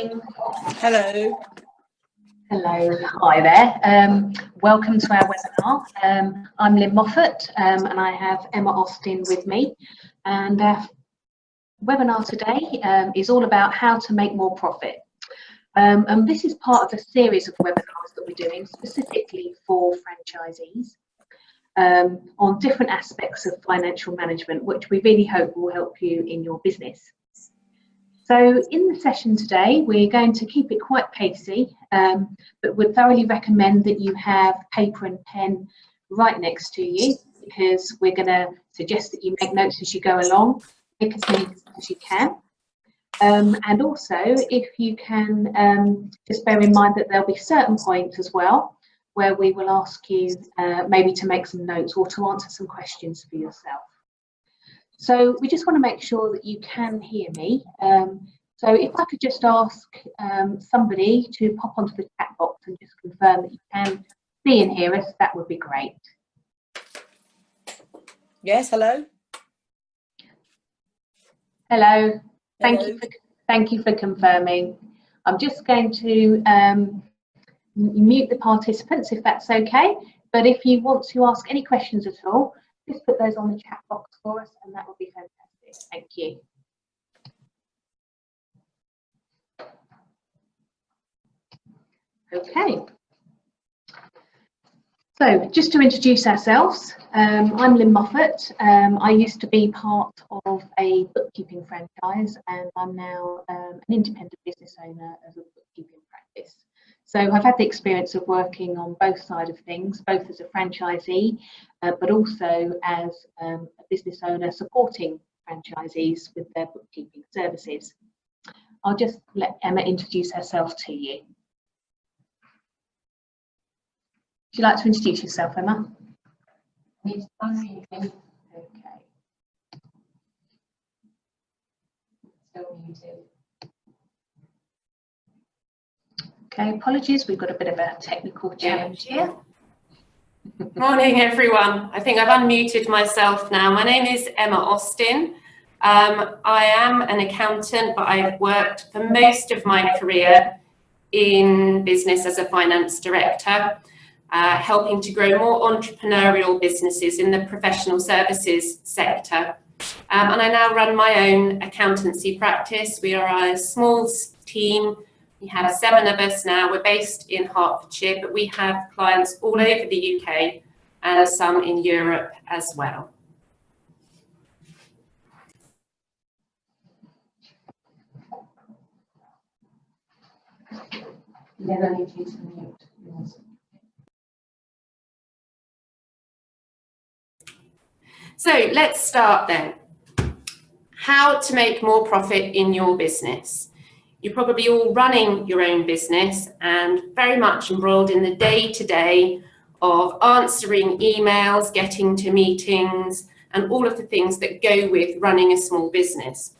morning. Hello. Hello, hi there. Welcome to our webinar. I'm Lynn Moffat and I have Emma Austin with me. And our webinar today is all about how to make more profit. And this is part of a series of webinars that we're doing specifically for franchisees on different aspects of financial management, which we really hope will help you in your business. So in the session today, we're going to keep it quite pacey, but would thoroughly recommend that you have paper and pen right next to you, because we're going to suggest that you make notes as you go along, make as many as you can. And also, if you can just bear in mind that there'll be certain points as well where we will ask you maybe to make some notes or to answer some questions for yourself. So we just want to make sure that you can hear me. So if I could just ask somebody to pop onto the chat box and just confirm that you can see and hear us, that would be great. Yes, hello. Hello. Thank you for confirming. I'm just going to mute the participants if that's okay. But if you want to ask any questions at all, just put those on the chat box for us, and that would be fantastic. Thank you. Okay. So just to introduce ourselves, I'm Lynn Moffat. I used to be part of a bookkeeping franchise, and I'm now an independent business owner of a bookkeeping practice. So I've had the experience of working on both sides of things, both as a franchisee, but also as a business owner supporting franchisees with their bookkeeping services. I'll just let Emma introduce herself to you. Would you like to introduce yourself, Emma? Okay. Still muted. Okay, apologies, we've got a bit of a technical challenge here. Morning, everyone. I think I've unmuted myself now. My name is Emma Austin. I am an accountant, but I've worked for most of my career in business as a finance director, helping to grow more entrepreneurial businesses in the professional services sector. And I now run my own accountancy practice. We are a small team. We have 7 of us now. We're based in Hertfordshire, but we have clients all over the UK and some in Europe as well. Then I need you to mute. So let's start then. How to make more profit in your business. You're probably all running your own business and very much embroiled in the day-to-day of answering emails, getting to meetings, and all of the things that go with running a small business.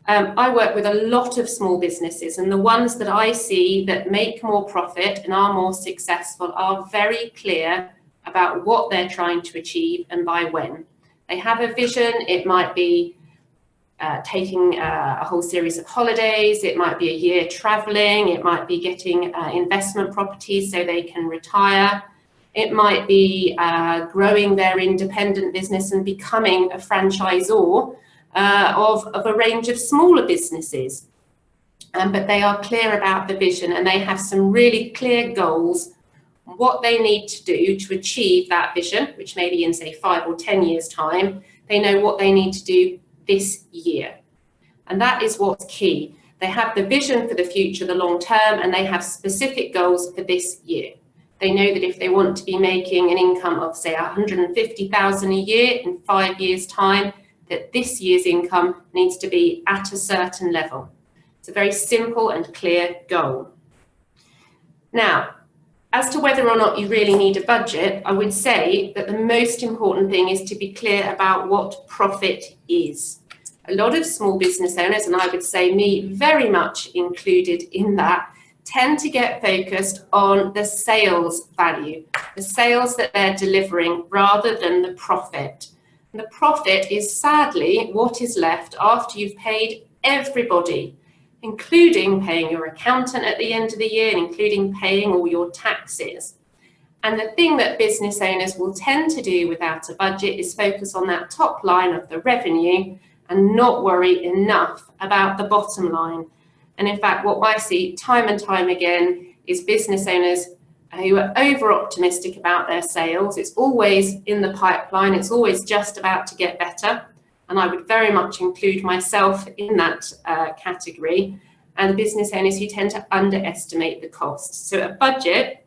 I work with a lot of small businesses, and the ones that I see that make more profit and are more successful are very clear about what they're trying to achieve and by when. They have a vision. It might be taking a whole series of holidays, it might be a year traveling, it might be getting investment properties so they can retire, it might be growing their independent business and becoming a franchisor of a range of smaller businesses. But they are clear about the vision, and they have some really clear goals, what they need to do to achieve that vision, which may be in, say, 5 or 10 years' time. They know what they need to do this year. And that is what's key. They have the vision for the future, the long term, and they have specific goals for this year. They know that if they want to be making an income of, say, 150,000 a year in 5 years' time, that this year's income needs to be at a certain level. It's a very simple and clear goal. Now, as to whether or not you really need a budget, I would say that the most important thing is to be clear about what profit is. A lot of small business owners, and I would say me very much included in that, tend to get focused on the sales value, the sales that they're delivering rather than the profit. And the profit is sadly what is left after you've paid everybody, including paying your accountant at the end of the year, and including paying all your taxes. And the thing that business owners will tend to do without a budget is focus on that top line of the revenue and not worry enough about the bottom line. And in fact, what I see time and time again is business owners who are over optimistic about their sales. It's always in the pipeline. It's always just about to get better. And I would very much include myself in that category, and business owners who tend to underestimate the costs. So a budget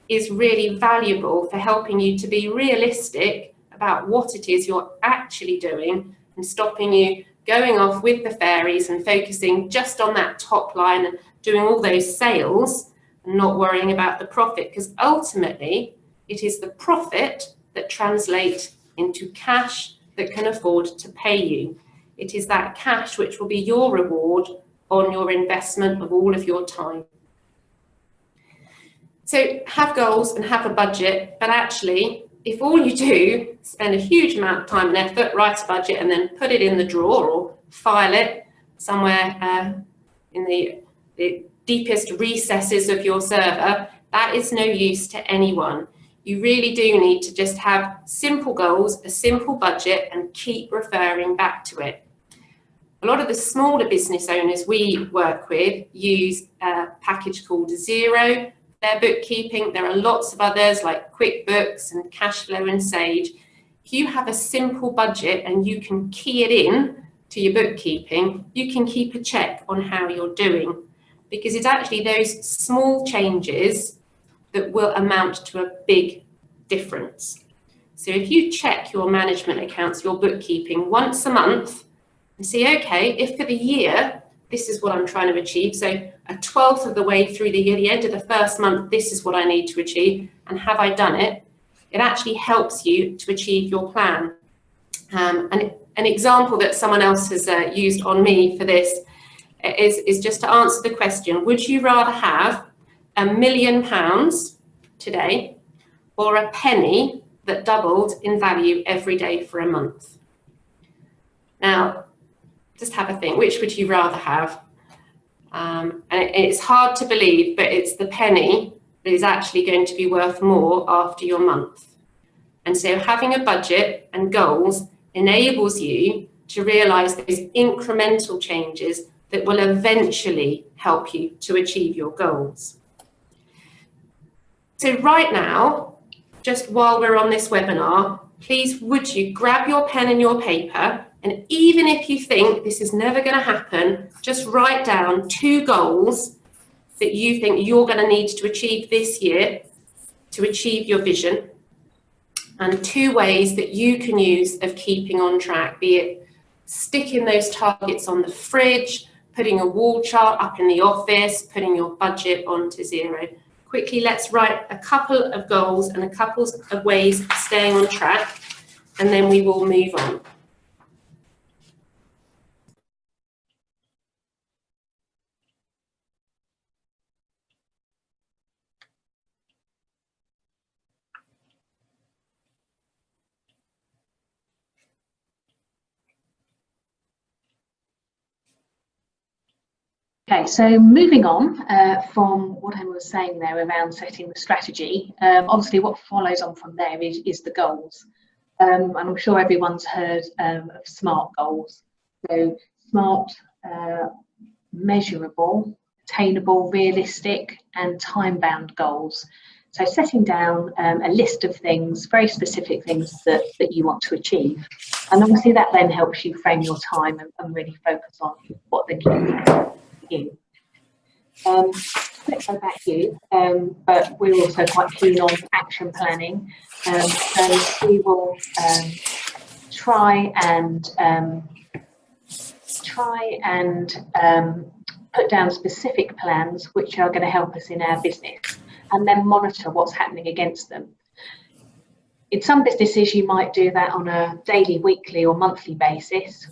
is really valuable for helping you to be realistic about what it is you're actually doing and stopping you going off with the fairies and focusing just on that top line and doing all those sales and not worrying about the profit, because ultimately it is the profit that translates into cash that can afford to pay you. It is that cash which will be your reward on your investment of all of your time. So have goals and have a budget, but actually, if all you do, spend a huge amount of time and effort, write a budget and then put it in the drawer or file it somewhere in the deepest recesses of your server, that is no use to anyone. You really do need to just have simple goals, a simple budget, and keep referring back to it. A lot of the smaller business owners we work with use a package called Xero, their bookkeeping. There are lots of others like QuickBooks and Cashflow and Sage. If you have a simple budget and you can key it in to your bookkeeping, you can keep a check on how you're doing, because it's actually those small changes that will amount to a big difference. So if you check your management accounts, your bookkeeping once a month and see, okay, if for the year, this is what I'm trying to achieve. So a 12th of the way through the year, the end of the first month, this is what I need to achieve. And have I done it? It actually helps you to achieve your plan. And an example that someone else has used on me for this is just to answer the question, would you rather have £1 million today or a penny that doubled in value every day for a month? Now, just have a think, which would you rather have? And it's hard to believe, but it's the penny that is actually going to be worth more after your month. And so having a budget and goals enables you to realize those incremental changes that will eventually help you to achieve your goals. So right now, just while we're on this webinar, please would you grab your pen and your paper, and even if you think this is never going to happen, just write down 2 goals that you think you're going to need to achieve this year to achieve your vision, and 2 ways that you can use of keeping on track, be it sticking those targets on the fridge, putting a wall chart up in the office, putting your budget onto Xero. Quickly, let's write a couple of goals and a couple of ways of staying on track, and then we will move on. Okay, so moving on from what I was saying there around setting the strategy, obviously what follows on from there is the goals. And I'm sure everyone's heard of SMART goals. So SMART, measurable, attainable, realistic, and time-bound goals. So setting down a list of things, very specific things that you want to achieve. And obviously that then helps you frame your time and really focus on what the key is. Let's go back to you, but we're also quite keen on action planning. So we will try and put down specific plans which are going to help us in our business, and then monitor what's happening against them. In some businesses, you might do that on a daily, weekly, or monthly basis.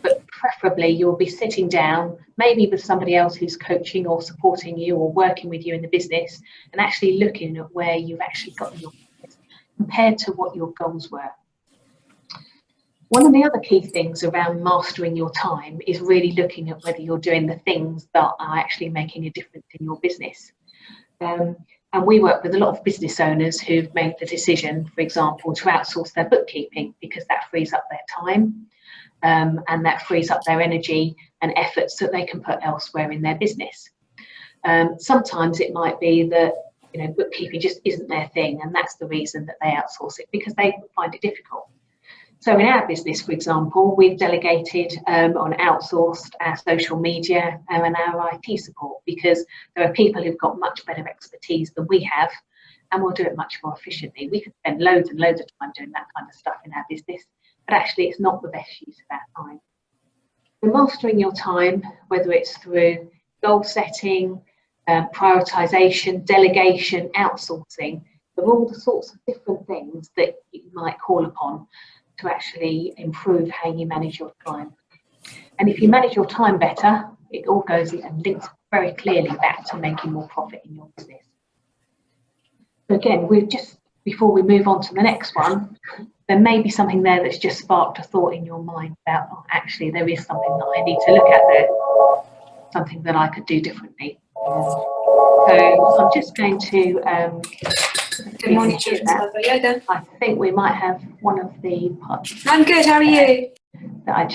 But preferably you'll be sitting down, maybe with somebody else who's coaching or supporting you or working with you in the business, and actually looking at where you've actually got your business compared to what your goals were. One of the other key things around mastering your time is really looking at whether you're doing the things that are actually making a difference in your business. And we work with a lot of business owners who've made the decision, for example, to outsource their bookkeeping because that frees up their time and that frees up their energy and efforts that they can put elsewhere in their business. Sometimes it might be that bookkeeping just isn't their thing, and that's the reason that they outsource it, because they find it difficult. So in our business, for example, we've delegated on outsourced our social media and our IT support, because there are people who've got much better expertise than we have, and we'll do it much more efficiently. We could spend loads and loads of time doing that kind of stuff in our business, but actually it's not the best use of our time. So mastering your time, whether it's through goal setting, prioritization, delegation, outsourcing, they're all the sorts of different things that you might call upon to actually improve how you manage your time. And if you manage your time better, it all goes and links very clearly back to making more profit in your business. So again, before we move on to the next one, there may be something there that's just sparked a thought in your mind about, oh, actually there is something that I need to look at there, something that I could do differently. So I'm just going to Good morning, children's Mother Yoga. I think we might have one of the parts. I'm good, how are you? That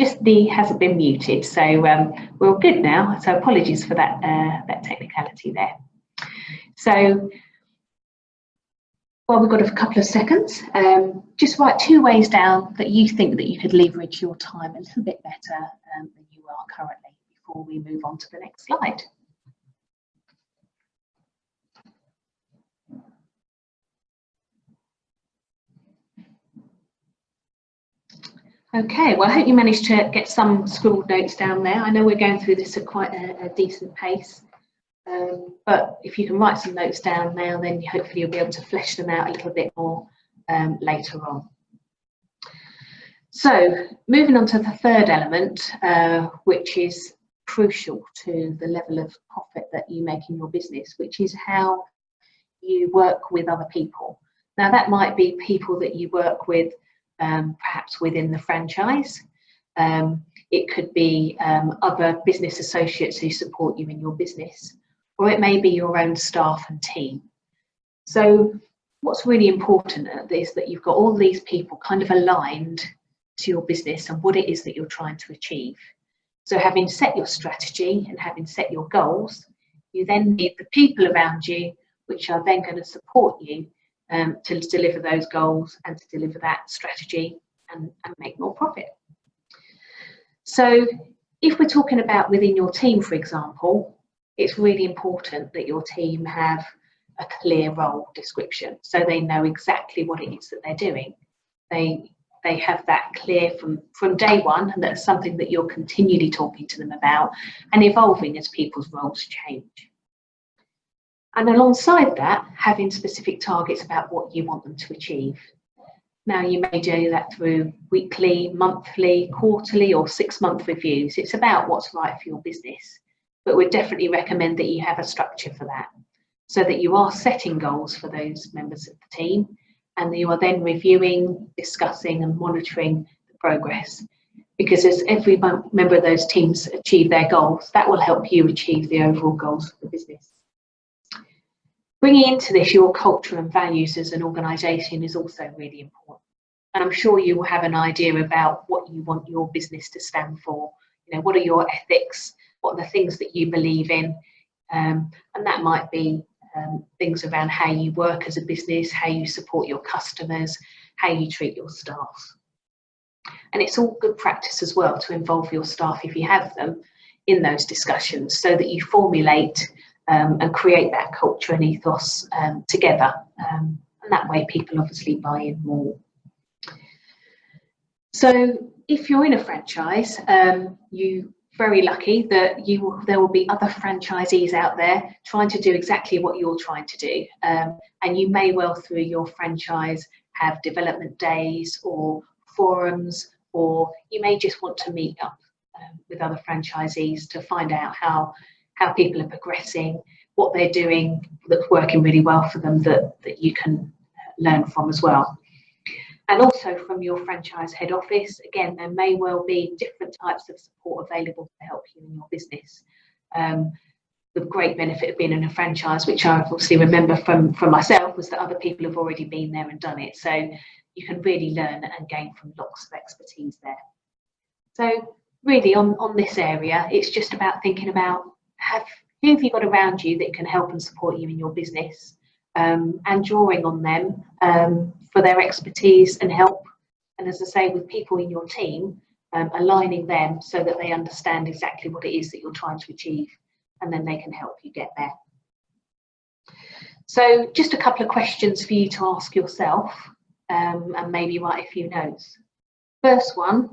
hasn't been muted, so we're all good now. So apologies for that technicality there. So while we've got a couple of seconds, just write 2 ways down that you think that you could leverage your time a little bit better than you are currently, before we move on to the next slide. Okay, well, I hope you managed to get some scribbled notes down there. I know we're going through this at quite a decent pace, but if you can write some notes down now, then hopefully you'll be able to flesh them out a little bit more later on. So moving on to the third element, which is crucial to the level of profit that you make in your business, which is how you work with other people. Now, that might be people that you work with perhaps within the franchise. It could be other business associates who support you in your business, or it may be your own staff and team. So what's really important is that you've got all these people kind of aligned to your business and what it is that you're trying to achieve. So having set your strategy and having set your goals, you then need the people around you which are then going to support you to deliver those goals and to deliver that strategy and make more profit. So if we're talking about within your team, for example, it's really important that your team have a clear role description, so they know exactly what it is that they're doing. They have that clear from day one, and that's something that you're continually talking to them about and evolving as people's roles change. And alongside that, having specific targets about what you want them to achieve. Now, you may do that through weekly, monthly, quarterly, or 6-month reviews. It's about what's right for your business, but we'd definitely recommend that you have a structure for that, so that you are setting goals for those members of the team, and you are then reviewing, discussing, and monitoring the progress. Because as every member of those teams achieve their goals, that will help you achieve the overall goals of the business. Bringing into this your culture and values as an organisation is also really important. And I'm sure you will have an idea about what you want your business to stand for. You know, what are your ethics? What are the things that you believe in? And that might be things around how you work as a business, how you support your customers, how you treat your staff. And it's all good practice as well to involve your staff, if you have them, in those discussions, so that you formulate and create that culture and ethos together. And that way people obviously buy in more. So if you're in a franchise, you're very lucky that there will be other franchisees out there trying to do exactly what you're trying to do. And you may well, through your franchise, have development days or forums, or you may just want to meet up with other franchisees to find out how people are progressing, what they're doing that's working really well for them that you can learn from as well. and also from your franchise head office. Again, there may well be different types of support available to help you in your business. The great benefit of being in a franchise, which I obviously remember from myself, was that other people have already been there and done it. So you can really learn and gain from lots of expertise there. So really on this area, it's just about thinking about who have you got around you that can help and support you in your business, and drawing on them for their expertise and help. And as I say, with people in your team, aligning them so that they understand exactly what it is that you're trying to achieve, and then they can help you get there. So just a couple of questions for you to ask yourself, and maybe write a few notes. First one,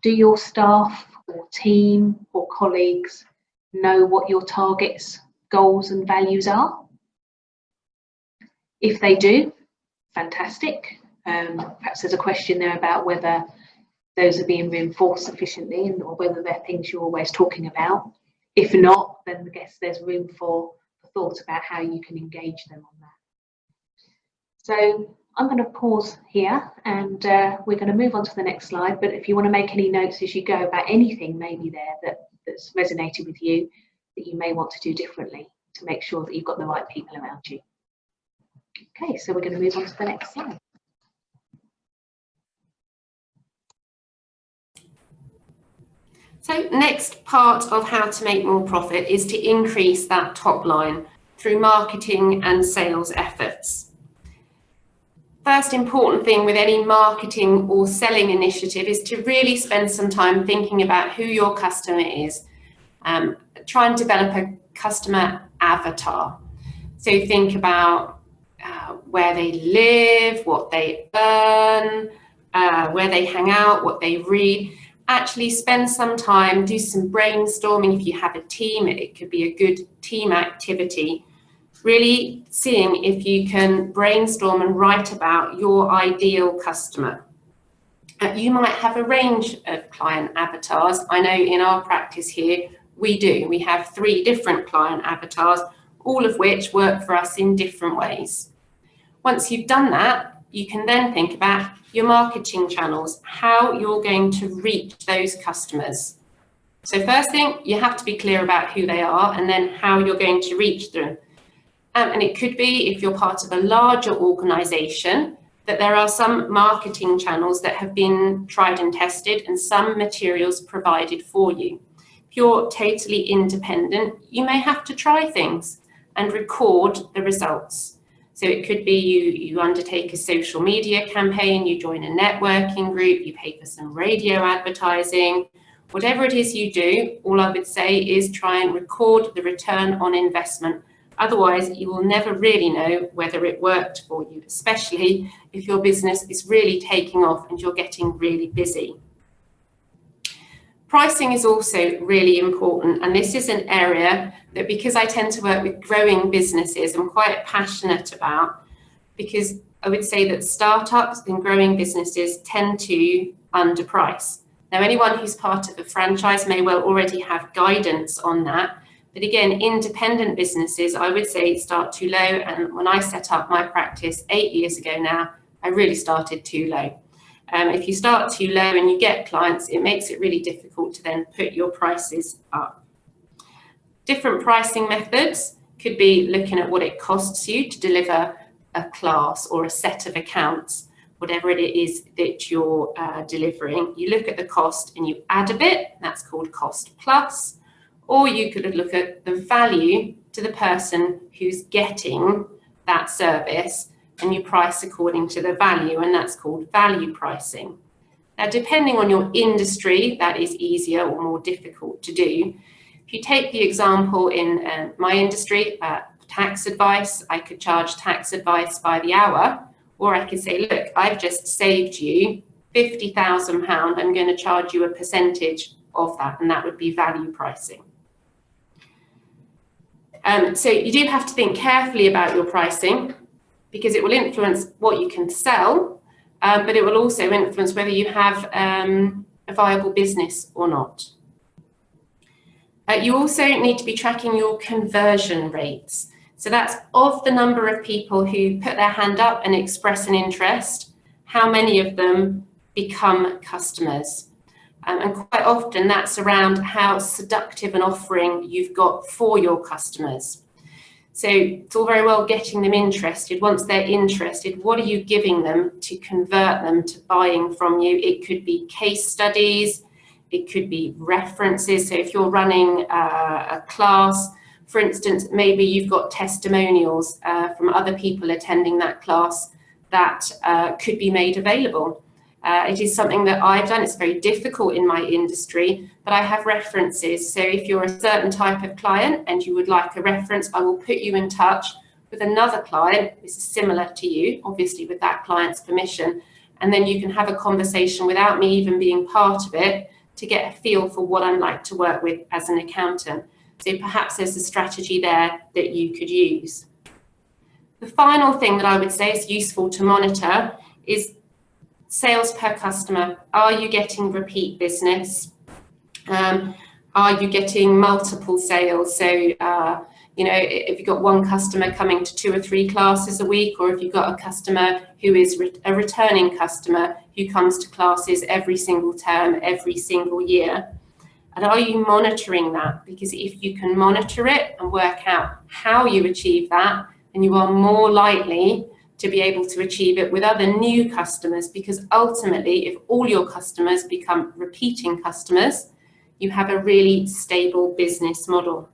do your staff or team or colleagues know what your targets, goals and values are? If they do, fantastic. Perhaps there's a question there about whether those are being reinforced sufficiently or whether they're things you're always talking about. If not, then I guess there's room for thought about how you can engage them on that. So I'm going to pause here, and we're going to move on to the next slide. But if you want to make any notes as you go about anything maybe there that's resonated with you, that you may want to do differently to make sure that you've got the right people around you. Okay, so we're going to move on to the next slide. So next part of how to make more profit is to increase that top line through marketing and sales efforts. First important thing with any marketing or selling initiative is to really spend some time thinking about who your customer is. Try and develop a customer avatar. So think about where they live, what they earn, where they hang out, what they read. Actually spend some time, do some brainstorming. If you have a team, it could be a good team activity. Really seeing if you can brainstorm and write about your ideal customer. You might have a range of client avatars. I know in our practice here, we do. We have 3 different client avatars, all of which work for us in different ways. Once you've done that, you can then think about your marketing channels, how you're going to reach those customers. So first thing, you have to be clear about who they are and then how you're going to reach them. And it could be, if you're part of a larger organisation, that there are some marketing channels that have been tried and tested and some materials provided for you. If you're totally independent, you may have to try things and record the results. So it could be you undertake a social media campaign, you join a networking group, you pay for some radio advertising. Whatever it is you do, all I would say is try and record the return on investment. Otherwise, you will never really know whether it worked for you, especially if your business is really taking off and you're getting really busy. Pricing is also really important, and this is an area that, because I tend to work with growing businesses, I'm quite passionate about, because I would say that startups and growing businesses tend to underprice. Now, anyone who's part of a franchise may well already have guidance on that, but again, independent businesses, I would say, start too low, and when I set up my practice 8 years ago now, I really started too low. If you start too low and you get clients, it makes it really difficult to then put your prices up. Different pricing methods could be looking at what it costs you to deliver a class or a set of accounts, whatever it is that you're delivering. You look at the cost and you add a bit, that's called cost plus, or you could look at the value to the person who's getting that service, and you price according to the value, and that's called value pricing. Now, depending on your industry, that is easier or more difficult to do. If you take the example in my industry, tax advice, I could charge tax advice by the hour, or I could say, look, I've just saved you £50,000, I'm going to charge you a percentage of that, and that would be value pricing. So you do have to think carefully about your pricing, because it will influence what you can sell, but it will also influence whether you have a viable business or not. You also need to be tracking your conversion rates. So that's of the number of people who put their hand up and express an interest, how many of them become customers. And quite often that's around how seductive an offering you've got for your customers. So it's all very well getting them interested. Once they're interested, what are you giving them to convert them to buying from you? It could be case studies, it could be references. So if you're running a class, for instance, maybe you've got testimonials from other people attending that class that could be made available. It is something that I've done. It's very difficult in my industry, but I have references. So if you're a certain type of client and you would like a reference, I will put you in touch with another client. This is similar to you, obviously with that client's permission. And then you can have a conversation without me even being part of it to get a feel for what I'm like to work with as an accountant. So perhaps there's a strategy there that you could use. The final thing that I would say is useful to monitor is sales per customer. Are you getting repeat business? Are you getting multiple sales? So, you know, if you've got one customer coming to 2 or 3 classes a week, or if you've got a customer who is a returning customer who comes to classes every single term, every single year. And are you monitoring that? Because if you can monitor it and work out how you achieve that, then you are more likely to be able to achieve it with other new customers, because ultimately, if all your customers become repeating customers, you have a really stable business model.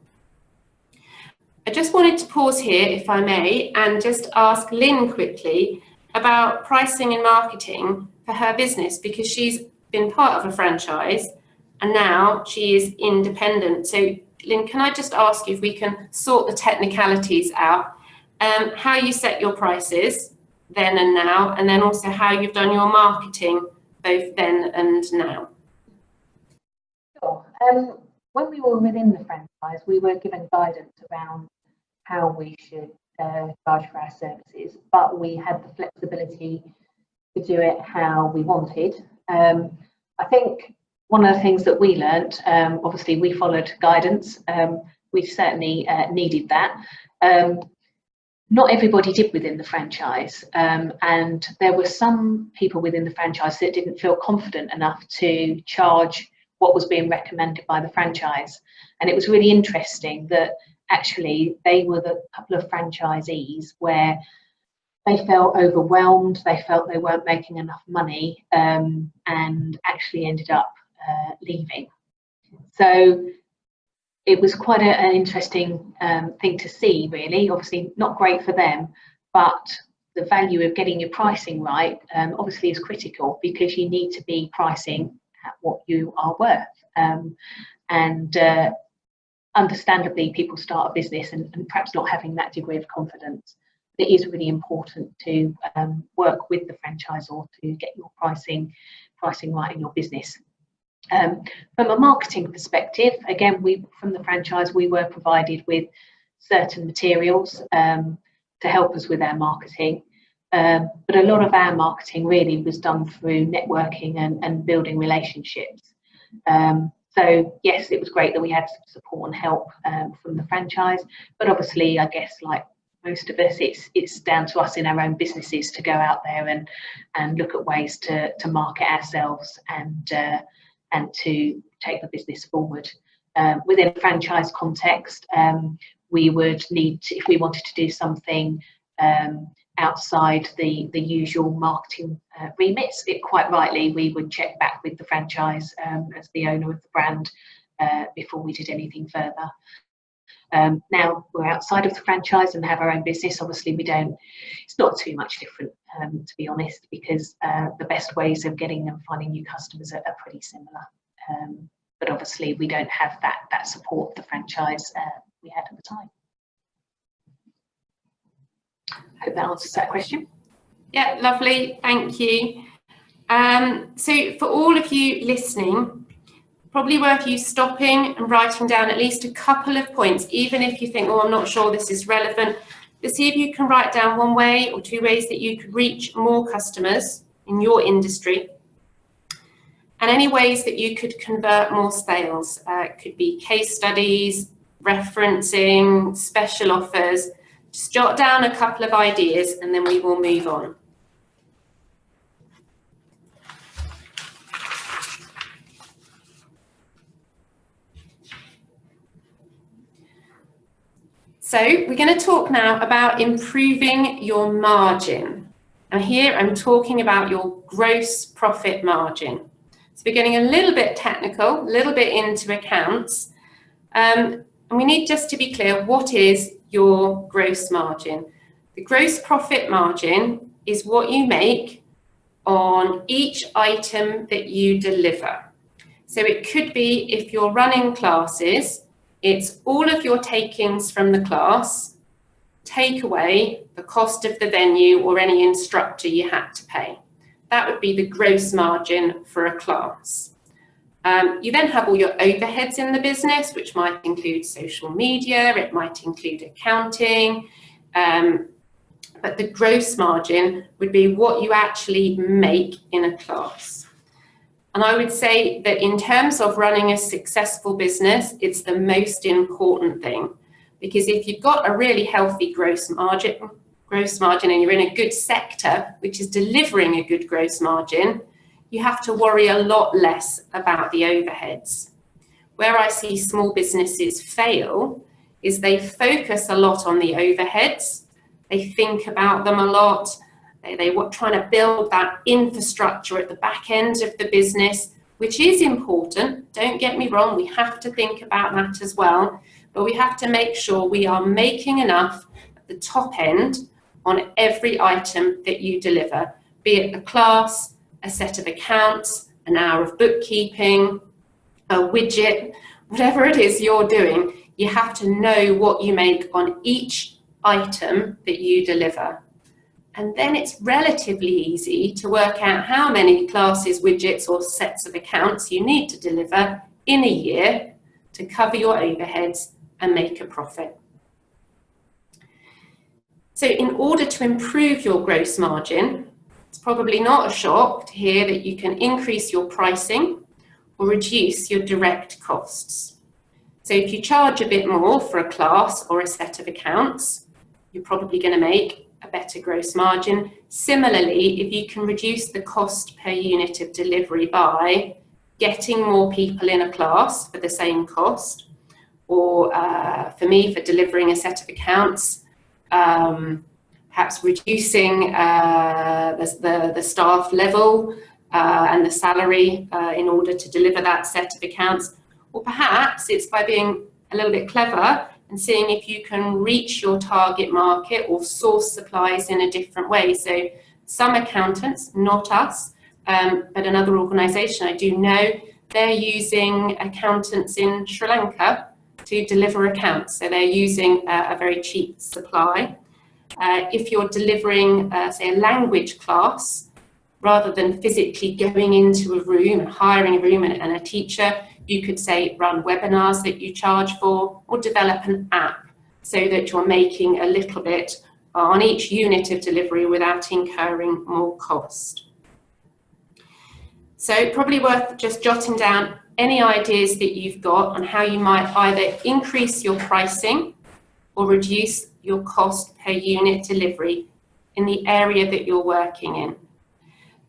I just wanted to pause here, if I may, and just ask Lynn quickly about pricing and marketing for her business, because she's been part of a franchise and now she is independent. So Lynn, can I just ask you if we can sort the technicalities out? How you set your prices then and now, and then also how you've done your marketing both then and now. Sure. When we were within the franchise, we were given guidance around how we should charge for our services, but we had the flexibility to do it how we wanted. I think one of the things that we learned, obviously we followed guidance, we certainly needed that. Not everybody did within the franchise, and there were some people within the franchise that didn't feel confident enough to charge what was being recommended by the franchise. And it was really interesting that actually they were the couple of franchisees where they felt overwhelmed, they felt they weren't making enough money, and actually ended up leaving. So it was quite an interesting thing to see, really. Obviously not great for them, but the value of getting your pricing right obviously is critical, because you need to be pricing at what you are worth. And understandably, people start a business and perhaps not having that degree of confidence. It is really important to work with the franchisor to get your pricing right in your business. From a marketing perspective, again, from the franchise, we were provided with certain materials to help us with our marketing. But a lot of our marketing really was done through networking and building relationships. So yes, it was great that we had support and help from the franchise, but obviously, I guess like most of us, it's down to us in our own businesses to go out there and look at ways to market ourselves and to take the business forward. Within a franchise context, we would need to, if we wanted to do something outside the usual marketing remits, quite rightly, we would check back with the franchise as the owner of the brand before we did anything further. Now we're outside of the franchise and have our own business. Obviously, it's not too much different, to be honest, because the best ways of getting and finding new customers are pretty similar. But obviously, we don't have that support the franchise we had at the time. I hope that answers that question. Yeah, lovely, thank you. So for all of you listening, probably worth you stopping and writing down at least a couple of points, even if you think, oh, I'm not sure this is relevant, but see if you can write down 1 way or 2 ways that you could reach more customers in your industry, and any ways that you could convert more sales. It could be case studies, referencing, special offers. Just jot down a couple of ideas and then we will move on. So we're going to talk now about improving your margin. Now here I'm talking about your gross profit margin. So we're getting a little bit technical, a little bit into accounts. And we need just to be clear, what is your gross margin? The gross profit margin is what you make on each item that you deliver. So it could be, if you're running classes, it's all of your takings from the class, take away the cost of the venue or any instructor you had to pay. That would be the gross margin for a class. You then have all your overheads in the business, which might include social media, it might include accounting, but the gross margin would be what you actually make in a class. And I would say that in terms of running a successful business, it's the most important thing. Because if you've got a really healthy gross margin and you're in a good sector, which is delivering a good gross margin, you have to worry a lot less about the overheads. Where I see small businesses fail is they focus a lot on the overheads. They think about them a lot. They were trying to build that infrastructure at the back end of the business, which is important. Don't get me wrong, we have to think about that as well. But we have to make sure we are making enough at the top end on every item that you deliver, be it a class, a set of accounts, an hour of bookkeeping, a widget, whatever it is you're doing, you have to know what you make on each item that you deliver. And then it's relatively easy to work out how many classes, widgets, or sets of accounts you need to deliver in a year to cover your overheads and make a profit. So in order to improve your gross margin, it's probably not a shock to hear that you can increase your pricing or reduce your direct costs. So if you charge a bit more for a class or a set of accounts, you're probably going to make a better gross margin. Similarly, if you can reduce the cost per unit of delivery by getting more people in a class for the same cost, or for me, for delivering a set of accounts, perhaps reducing the staff level and the salary in order to deliver that set of accounts, or perhaps it's by being a little bit clever and seeing if you can reach your target market or source supplies in a different way. So some accountants, not us, but another organisation I do know, they're using accountants in Sri Lanka to deliver accounts. So they're using a very cheap supply. If you're delivering, say, a language class, rather than physically going into a room and hiring a room and a teacher, you could say run webinars that you charge for, or develop an app so that you're making a little bit on each unit of delivery without incurring more cost. So probably worth just jotting down any ideas that you've got on how you might either increase your pricing or reduce your cost per unit delivery in the area that you're working in.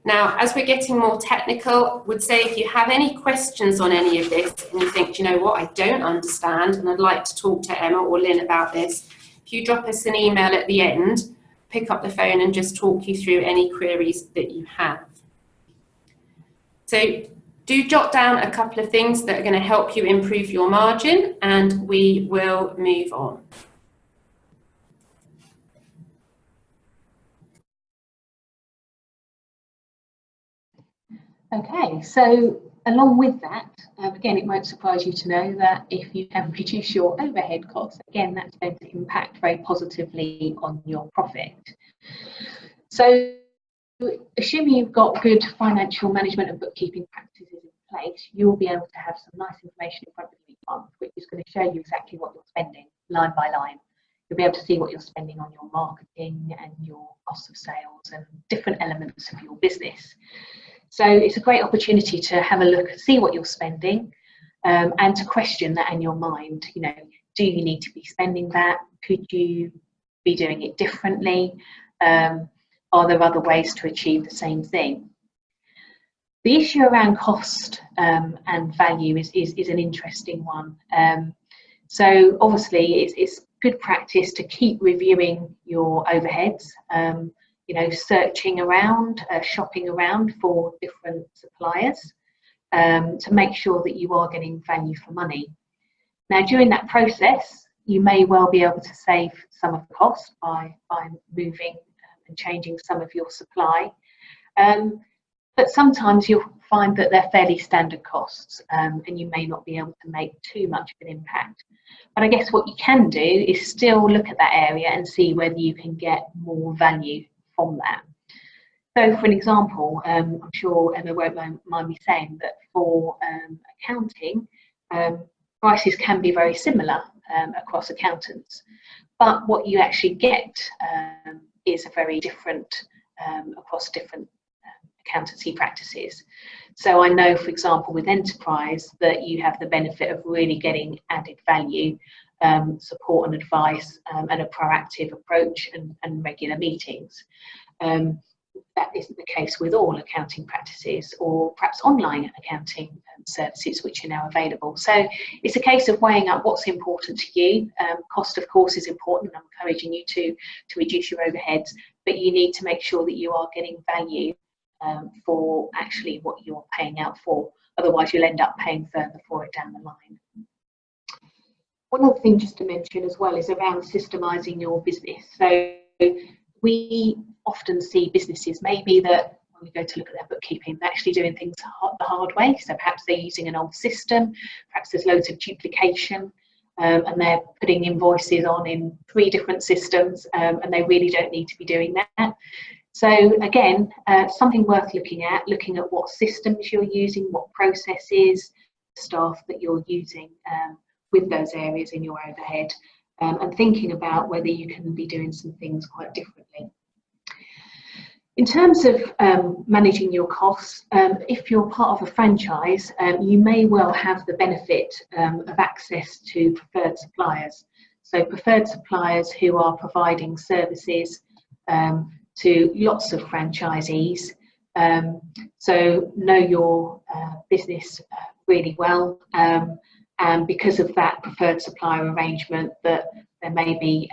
Now, as we're getting more technical, I would say if you have any questions on any of this and you think, you know what, I don't understand and I'd like to talk to Emma or Lynn about this, if you drop us an email at the end, pick up the phone and just talk you through any queries that you have. So do jot down a couple of things that are going to help you improve your margin, and we will move on. Okay, so along with that, again, it won't surprise you to know that if you can reduce your overhead costs, again, that's going to impact very positively on your profit. So assuming you've got good financial management and bookkeeping practices in place, you'll be able to have some nice information in front of you each month, which is going to show you exactly what you're spending line by line. You'll be able to see what you're spending on your marketing and your cost of sales and different elements of your business. So it's a great opportunity to have a look, see what you're spending, and to question that in your mind. You know, do you need to be spending that? Could you be doing it differently? Are there other ways to achieve the same thing? The issue around cost and value is an interesting one. So obviously it's good practice to keep reviewing your overheads, searching around, shopping around for different suppliers to make sure that you are getting value for money. Now, during that process, you may well be able to save some of the cost by moving and changing some of your supply. But sometimes you'll find that they're fairly standard costs and you may not be able to make too much of an impact. But I guess what you can do is still look at that area and see whether you can get more value from that. So for an example, I'm sure Emma won't mind me saying that for accounting, prices can be very similar across accountants, but what you actually get is a very different across different accountancy practices. So I know, for example, with enterprise that you have the benefit of really getting added value, support and advice, and a proactive approach and regular meetings. That isn't the case with all accounting practices, or perhaps online accounting services which are now available. So it's a case of weighing up what's important to you. Cost, of course, is important. I'm encouraging you to reduce your overheads, but you need to make sure that you are getting value for actually what you're paying out for. Otherwise, you'll end up paying further for it down the line. One other thing just to mention as well is around systemising your business. So we often see businesses maybe that when we go to look at their bookkeeping, they're actually doing things the hard way. So perhaps they're using an old system, perhaps there's loads of duplication, and they're putting invoices on in 3 different systems, and they really don't need to be doing that. So again, something worth looking at what systems you're using, what processes, staff that you're using with those areas in your overhead, and thinking about whether you can be doing some things quite differently. In terms of managing your costs, if you're part of a franchise, you may well have the benefit of access to preferred suppliers. So preferred suppliers who are providing services to lots of franchisees. So know your business really well, and because of that preferred supplier arrangement, that there may be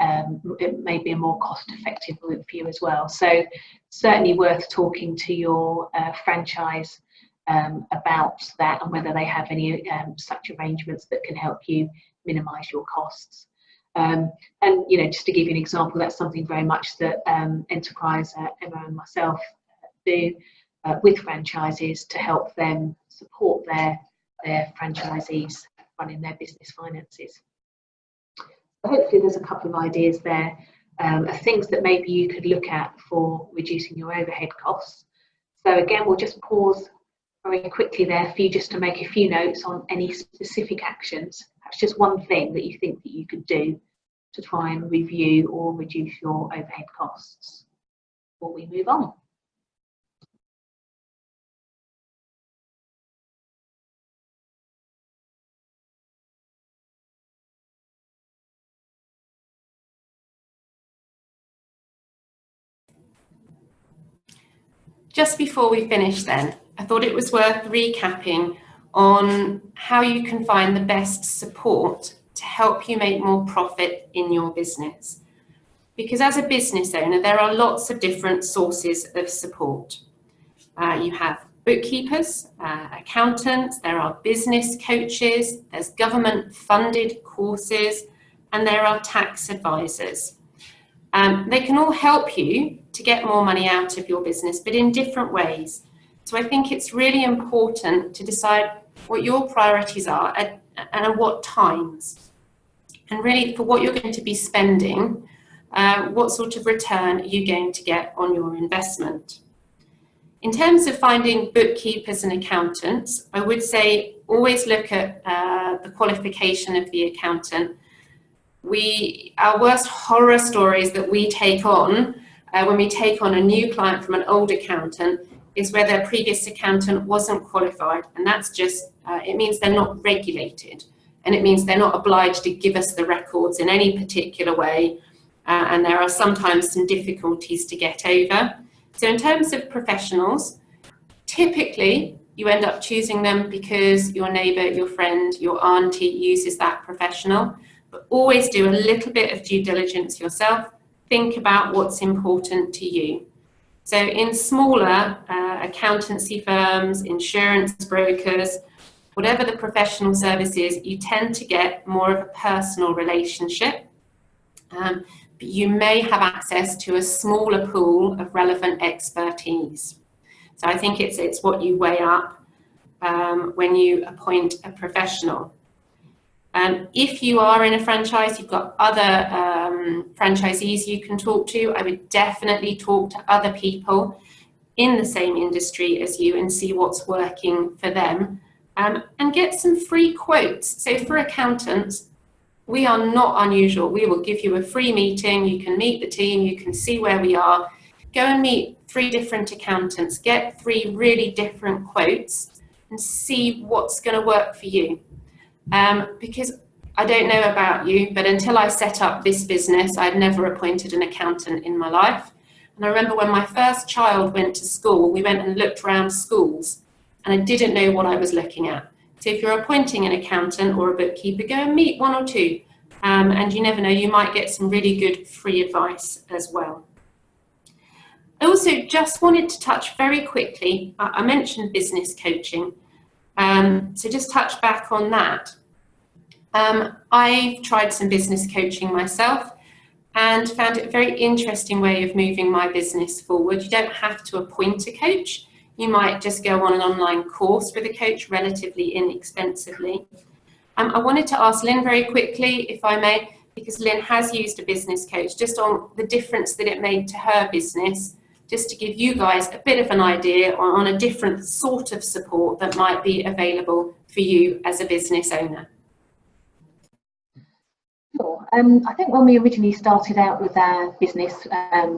it may be a more cost-effective route for you as well. So certainly worth talking to your franchise about that and whether they have any such arrangements that can help you minimise your costs. And just to give you an example, that's something very much that Enterprise, Emma and myself do with franchises to help them support their franchisees running their business finances. So hopefully there's a couple of ideas there of things that maybe you could look at for reducing your overhead costs. So again, we'll just pause very quickly there for you just to make a few notes on any specific actions. That's just one thing that you think that you could do to try and review or reduce your overhead costs before we move on. Just before we finish then, I thought it was worth recapping on how you can find the best support to help you make more profit in your business. Because as a business owner, there are lots of different sources of support. You have bookkeepers, accountants, there are business coaches, there's government funded courses, and there are tax advisors. They can all help you to get more money out of your business, but in different ways. So I think it's really important to decide what your priorities are and at what times. And really for what you're going to be spending, what sort of return are you going to get on your investment? In terms of finding bookkeepers and accountants, I would say always look at the qualification of the accountant. Our worst horror stories that we take on when we take on a new client from an old accountant is where their previous accountant wasn't qualified, and that's just, it means they're not regulated, and it means they're not obliged to give us the records in any particular way, and there are sometimes some difficulties to get over. So in terms of professionals, typically you end up choosing them because your neighbour, your friend, your auntie uses that professional. but always do a little bit of due diligence yourself. Think about what's important to you. So in smaller accountancy firms, insurance brokers, whatever the professional service is, you tend to get more of a personal relationship. But you may have access to a smaller pool of relevant expertise. So I think it's what you weigh up when you appoint a professional. If you are in a franchise, you've got other franchisees you can talk to. I would definitely talk to other people in the same industry as you and see what's working for them, and get some free quotes. So for accountants, we are not unusual. We will give you a free meeting. You can meet the team. You can see where we are. Go and meet 3 different accountants. Get 3 really different quotes and see what's going to work for you. Because I don't know about you, but until I set up this business, I'd never appointed an accountant in my life. And I remember when my first child went to school, we went and looked around schools, and I didn't know what I was looking at. So if you're appointing an accountant or a bookkeeper, go and meet 1 or 2. And you never know, you might get some really good free advice as well. I also just wanted to touch very quickly, I mentioned business coaching. So just touch back on that. I've tried some business coaching myself and found it a very interesting way of moving my business forward. You don't have to appoint a coach. You might just go on an online course with a coach relatively inexpensively. I wanted to ask Lynn very quickly, if I may, because Lynn has used a business coach, just on the difference that it made to her business, just to give you guys a bit of an idea on a different sort of support that might be available for you as a business owner. Sure. I think when we originally started out with our business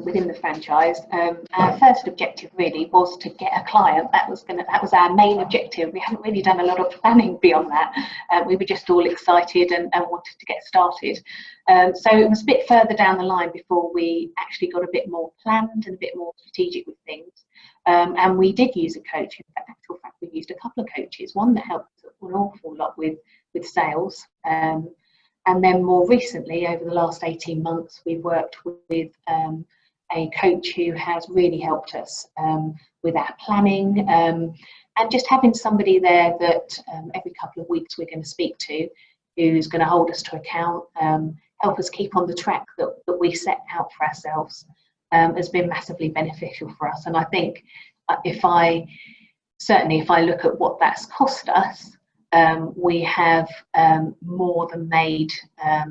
within the franchise, our first objective really was to get a client. That was our main objective. We hadn't really done a lot of planning beyond that. We were just all excited and wanted to get started. So it was a bit further down the line before we actually got a bit more planned and a bit more strategic with things. And we did use a coach. In actual fact, we used a couple of coaches. One that helped an awful lot with sales. And then more recently, over the last 18 months, we've worked with a coach who has really helped us with our planning, and just having somebody there that every couple of weeks we're going to speak to, who's going to hold us to account, help us keep on the track that we set out for ourselves, has been massively beneficial for us. And I think if I look at what that's cost us, we have more than made our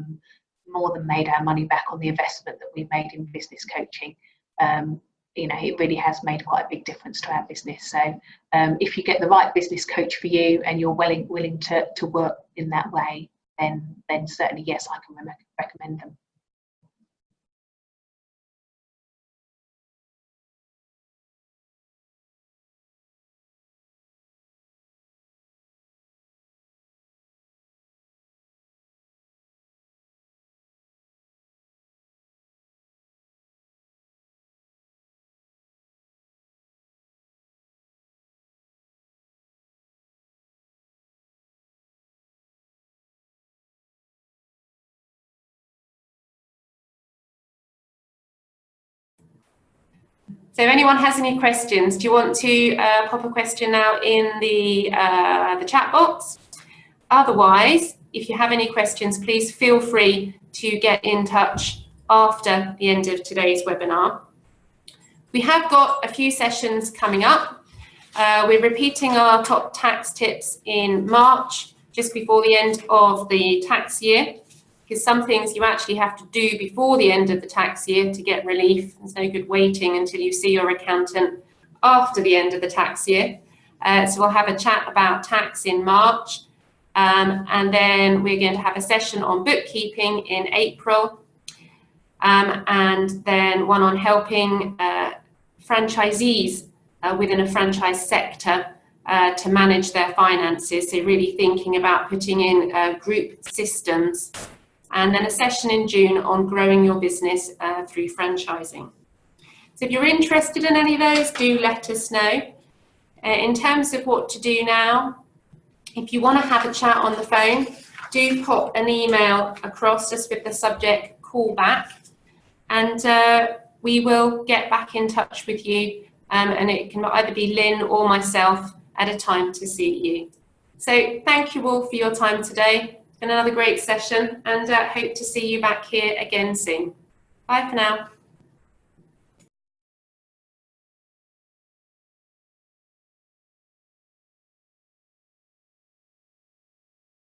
money back on the investment that we made in business coaching. You know, it really has made quite a big difference to our business. So if you get the right business coach for you and you're willing to work in that way, then certainly yes, I can recommend them. So if anyone has any questions, do you want to pop a question now in the chat box? Otherwise, if you have any questions, please feel free to get in touch after the end of today's webinar. We have got a few sessions coming up. We're repeating our top tax tips in March, just before the end of the tax year, because some things you actually have to do before the end of the tax year to get relief. There's no good waiting until you see your accountant after the end of the tax year. So we'll have a chat about tax in March, and then we're going to have a session on bookkeeping in April, and then one on helping franchisees within a franchise sector to manage their finances, so really thinking about putting in group systems, and then a session in June on growing your business through franchising. So if you're interested in any of those, do let us know. In terms of what to do now, if you want to have a chat on the phone, do pop an email across just with the subject call back, and we will get back in touch with you, and it can either be Lynn or myself at a time to suit you. So thank you all for your time today. It's been another great session, and hope to see you back here again soon. Bye for now.